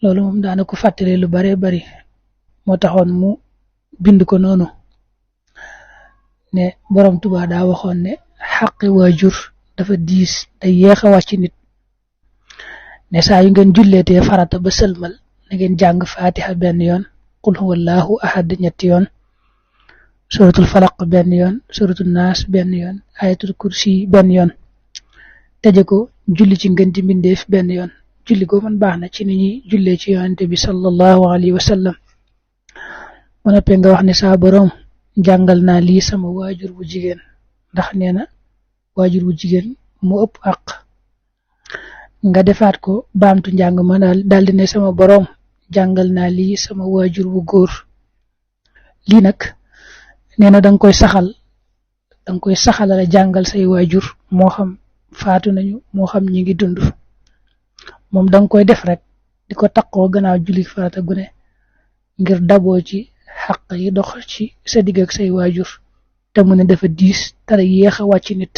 loolu moom daana ko fàttali lu bare bari moo taxoon mu bind ko noonu ne borom Tuubaa daa waxoon ne xaqi waajur dafa diis day yeex a wàcc nit ne saa yu ngeen julleetee farata ba sëlmal na ngeen jàng fatiha benn yoon qul huwallahu ahad ñetti yoon suratul falaq benn yoon suratul naas benn yoon ayatul kursi benn yoon tëje ko julli ci ngën di mbindeef benn yoon julli go man baax na ci ni ñuy jullee ci yonente bi sallallahu alayhi wa sallam mu noppee nga wax ne saa borom jàngal naa lii sama waajur bu jigéen ndax nee na waajur bu jigéen mu ëpp àq nga defaat ko baamtu njàng ma daldi ne sama borom jàngal naa lii sama waajur bu góor lii nag nee na danga koy saxalala jàngal say waajur moo xam faatu nañu moo xam ñi ngi dund moom danga koy def rek di ko taqoo gannaaw julli farata gune ngir daboo ci xaq yi dox ci sa digg ak say waajur te mu ne dafa diis tara yéex a wàcc nit